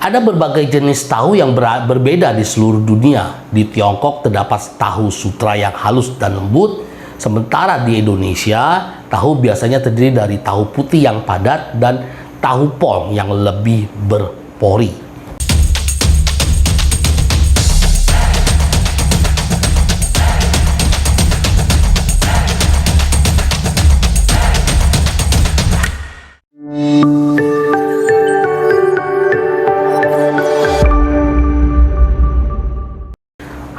Ada berbagai jenis tahu yang berbeda di seluruh dunia. Di Tiongkok terdapat tahu sutra yang halus dan lembut, sementara di Indonesia tahu biasanya terdiri dari tahu putih yang padat dan tahu pong yang lebih berpori.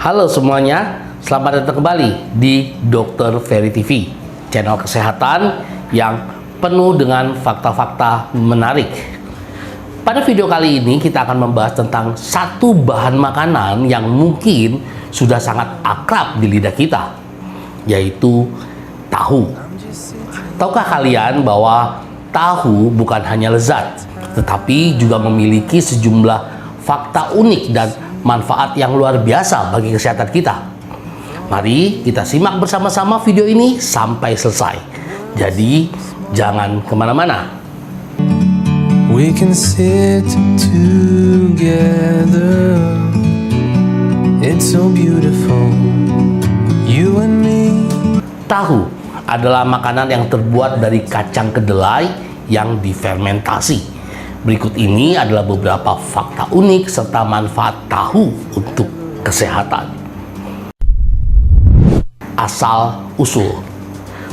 Halo semuanya, selamat datang kembali di Dr. Ferry TV, channel kesehatan yang penuh dengan fakta-fakta menarik. Pada video kali ini kita akan membahas tentang satu bahan makanan yang mungkin sudah sangat akrab di lidah kita, yaitu tahu. Tahukah kalian bahwa tahu bukan hanya lezat, tetapi juga memiliki sejumlah fakta unik dan manfaat yang luar biasa bagi kesehatan kita. Mari kita simak bersama-sama video ini sampai selesai. Jadi jangan kemana-mana. We can sit together. It's so beautiful, you and me. Tahu adalah makanan yang terbuat dari kacang kedelai yang difermentasi. Berikut ini adalah beberapa fakta unik serta manfaat tahu untuk kesehatan. Asal-usul.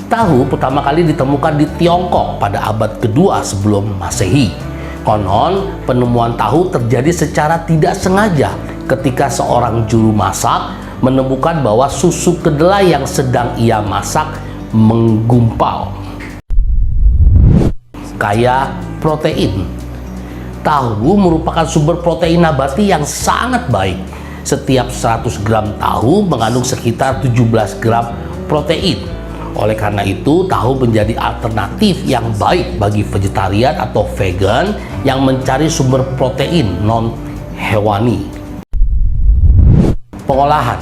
Tahu pertama kali ditemukan di Tiongkok pada abad kedua sebelum Masehi. Konon, penemuan tahu terjadi secara tidak sengaja ketika seorang juru masak menemukan bahwa susu kedelai yang sedang ia masak menggumpal. Kaya protein. Tahu merupakan sumber protein nabati yang sangat baik. Setiap 100 gram tahu mengandung sekitar 17 gram protein. Oleh karena itu, tahu menjadi alternatif yang baik bagi vegetarian atau vegan yang mencari sumber protein non-hewani. Pengolahan.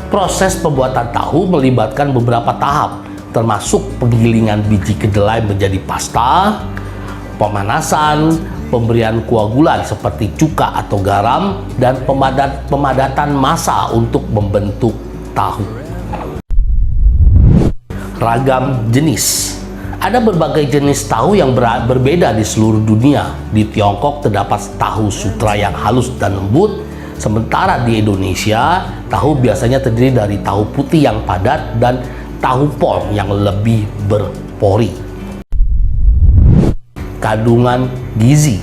Proses pembuatan tahu melibatkan beberapa tahap, termasuk penggilingan biji kedelai menjadi pasta, pemanasan, pemberian koagulan seperti cuka atau garam, dan pemadatan massa untuk membentuk tahu. Ragam jenis. Ada berbagai jenis tahu yang berbeda di seluruh dunia. Di Tiongkok terdapat tahu sutra yang halus dan lembut, sementara di Indonesia tahu biasanya terdiri dari tahu putih yang padat dan tahu pong yang lebih berpori. Kandungan gizi.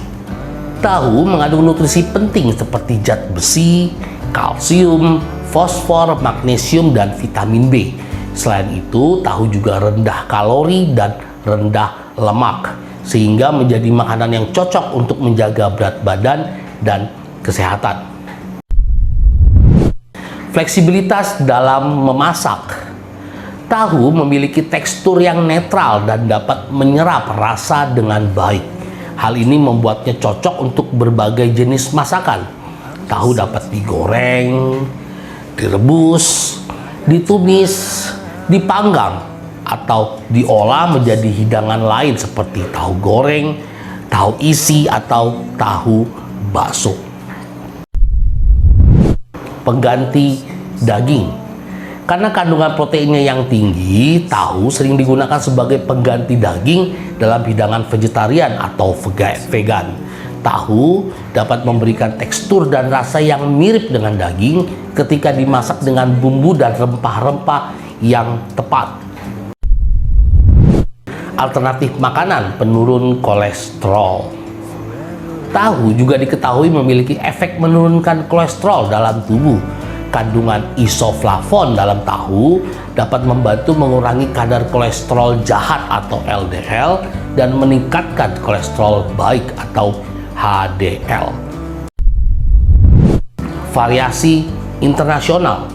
Tahu mengandung nutrisi penting seperti zat besi, kalsium, fosfor, magnesium, dan vitamin B. Selain itu, tahu juga rendah kalori dan rendah lemak, sehingga menjadi makanan yang cocok untuk menjaga berat badan dan kesehatan. Fleksibilitas dalam memasak. Tahu memiliki tekstur yang netral dan dapat menyerap rasa dengan baik. Hal ini membuatnya cocok untuk berbagai jenis masakan. Tahu dapat digoreng, direbus, ditumis, dipanggang, atau diolah menjadi hidangan lain seperti tahu goreng, tahu isi, atau tahu bakso. Pengganti daging. Karena kandungan proteinnya yang tinggi, tahu sering digunakan sebagai pengganti daging dalam hidangan vegetarian atau vegan. Tahu dapat memberikan tekstur dan rasa yang mirip dengan daging ketika dimasak dengan bumbu dan rempah-rempah yang tepat. Alternatif makanan penurun kolesterol. Tahu juga diketahui memiliki efek menurunkan kolesterol dalam tubuh. Kandungan isoflavon dalam tahu dapat membantu mengurangi kadar kolesterol jahat atau LDL dan meningkatkan kolesterol baik atau HDL. Variasi internasional.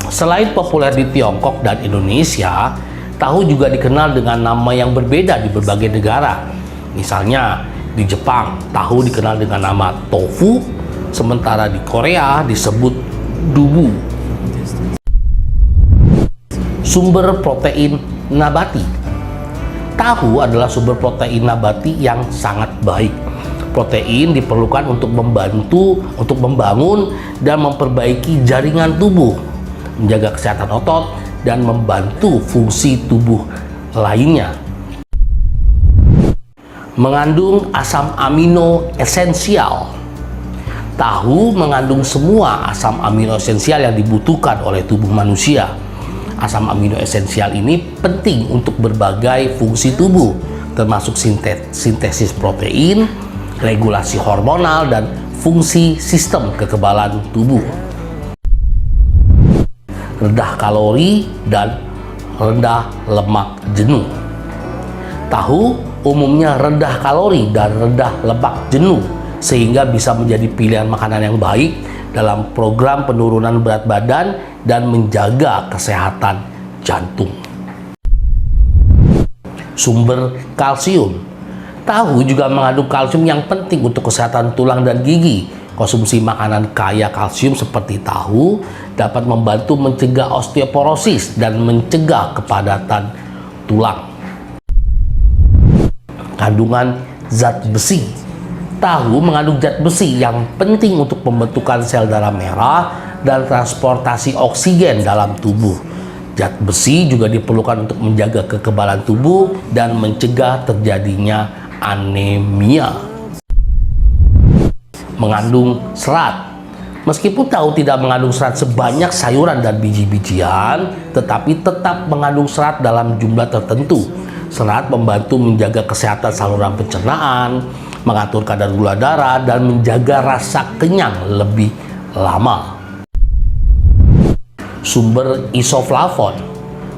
Selain populer di Tiongkok dan Indonesia, tahu juga dikenal dengan nama yang berbeda di berbagai negara. Misalnya, di Jepang, tahu dikenal dengan nama tofu, sementara di Korea disebut dubu. Sumber protein nabati. Tahu adalah sumber protein nabati yang sangat baik. Protein diperlukan untuk membangun dan memperbaiki jaringan tubuh, menjaga kesehatan otot, dan membantu fungsi tubuh lainnya. Mengandung asam amino esensial. Tahu mengandung semua asam amino esensial yang dibutuhkan oleh tubuh manusia. Asam amino esensial ini penting untuk berbagai fungsi tubuh, termasuk sintesis protein, regulasi hormonal, dan fungsi sistem kekebalan tubuh. Rendah kalori dan rendah lemak jenuh. Tahu umumnya rendah kalori dan rendah lemak jenuh, sehingga bisa menjadi pilihan makanan yang baik dalam program penurunan berat badan dan menjaga kesehatan jantung. Sumber kalsium. Tahu juga mengandung kalsium yang penting untuk kesehatan tulang dan gigi. Konsumsi makanan kaya kalsium seperti tahu dapat membantu mencegah osteoporosis dan mencegah kepadatan tulang. Kandungan zat besi. Tahu mengandung zat besi yang penting untuk pembentukan sel darah merah dan transportasi oksigen dalam tubuh. Zat besi juga diperlukan untuk menjaga kekebalan tubuh dan mencegah terjadinya anemia. Mengandung serat. Meskipun tahu tidak mengandung serat sebanyak sayuran dan biji-bijian, tetapi tetap mengandung serat dalam jumlah tertentu. Serat membantu menjaga kesehatan saluran pencernaan, mengatur kadar gula darah, dan menjaga rasa kenyang lebih lama. Sumber isoflavon.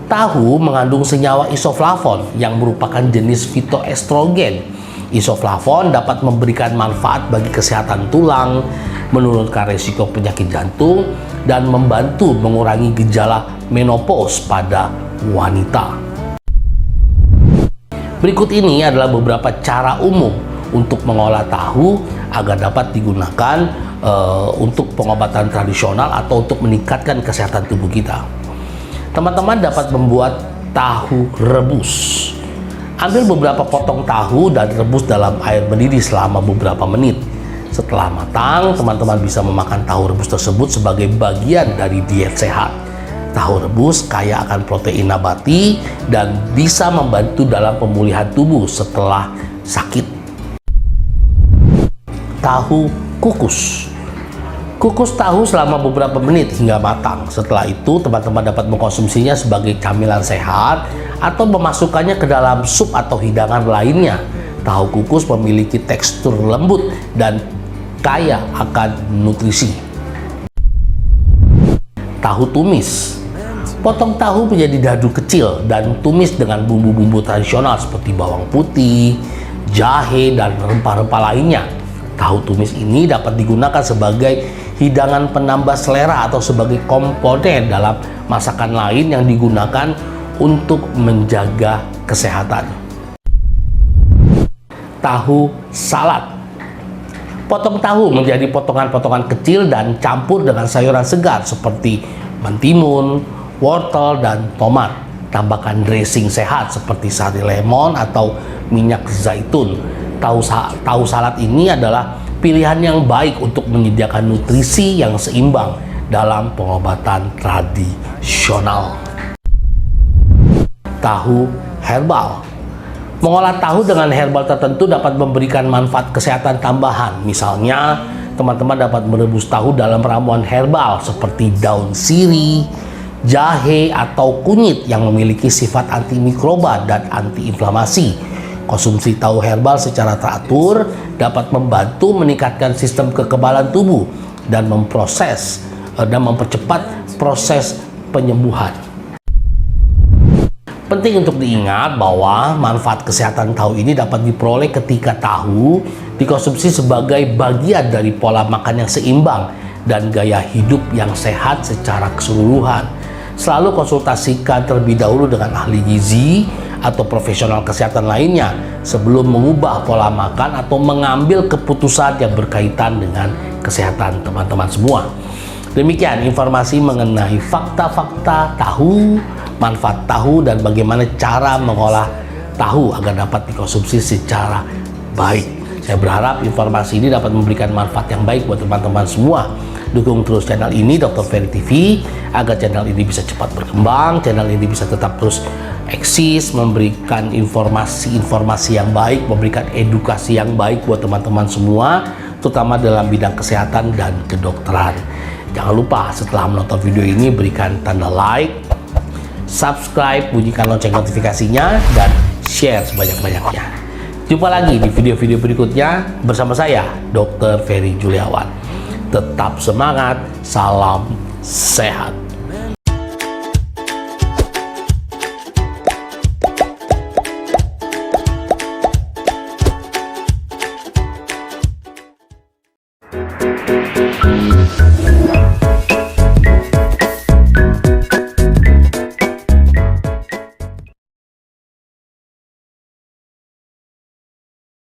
Tahu mengandung senyawa isoflavon yang merupakan jenis fitoestrogen. Isoflavon dapat memberikan manfaat bagi kesehatan tulang, menurunkan risiko penyakit jantung, dan membantu mengurangi gejala menopause pada wanita. Berikut ini adalah beberapa cara umum untuk mengolah tahu agar dapat digunakan untuk pengobatan tradisional atau untuk meningkatkan kesehatan tubuh kita. Teman-teman dapat membuat tahu rebus. Ambil beberapa potong tahu dan rebus dalam air mendidih selama beberapa menit. Setelah matang, teman-teman bisa memakan tahu rebus tersebut sebagai bagian dari diet sehat. Tahu rebus kaya akan protein nabati dan bisa membantu dalam pemulihan tubuh setelah sakit. Tahu kukus. Kukus tahu selama beberapa menit hingga matang. Setelah itu, teman-teman dapat mengkonsumsinya sebagai camilan sehat atau memasukkannya ke dalam sup atau hidangan lainnya. Tahu kukus memiliki tekstur lembut dan kaya akan nutrisi. Tahu tumis. Potong tahu menjadi dadu kecil dan tumis dengan bumbu-bumbu tradisional seperti bawang putih, jahe, dan rempah-rempah lainnya. Tahu tumis ini dapat digunakan sebagai hidangan penambah selera atau sebagai komponen dalam masakan lain yang digunakan untuk menjaga kesehatan. Tahu salad. Potong tahu menjadi potongan-potongan kecil dan campur dengan sayuran segar seperti mentimun, wortel, dan tomat. Tambahkan dressing sehat seperti sari lemon atau minyak zaitun. Tahu salad ini adalah pilihan yang baik untuk menyediakan nutrisi yang seimbang dalam pengobatan tradisional. Tahu herbal. Mengolah tahu dengan herbal tertentu dapat memberikan manfaat kesehatan tambahan. Misalnya, teman-teman dapat merebus tahu dalam ramuan herbal seperti daun sirih, jahe, atau kunyit yang memiliki sifat antimikroba dan antiinflamasi. Konsumsi tahu herbal secara teratur dapat membantu meningkatkan sistem kekebalan tubuh dan mempercepat proses penyembuhan. Penting untuk diingat bahwa manfaat kesehatan tahu ini dapat diperoleh ketika tahu dikonsumsi sebagai bagian dari pola makan yang seimbang dan gaya hidup yang sehat secara keseluruhan. Selalu konsultasikan terlebih dahulu dengan ahli gizi atau profesional kesehatan lainnya sebelum mengubah pola makan atau mengambil keputusan yang berkaitan dengan kesehatan teman-teman semua. Demikian informasi mengenai fakta-fakta tahu, manfaat tahu, dan bagaimana cara mengolah tahu agar dapat dikonsumsi secara baik. Saya berharap informasi ini dapat memberikan manfaat yang baik buat teman-teman semua. Dukung terus channel ini, Dr. Ferry TV, agar channel ini bisa cepat berkembang, channel ini bisa tetap terus eksis, memberikan informasi-informasi yang baik, memberikan edukasi yang baik buat teman-teman semua, terutama dalam bidang kesehatan dan kedokteran. Jangan lupa setelah menonton video ini berikan tanda like, subscribe, bunyikan lonceng notifikasinya, dan share sebanyak-banyaknya. Jumpa lagi di video-video berikutnya bersama saya, Dr. Ferry Juliawan. Tetap semangat, salam sehat.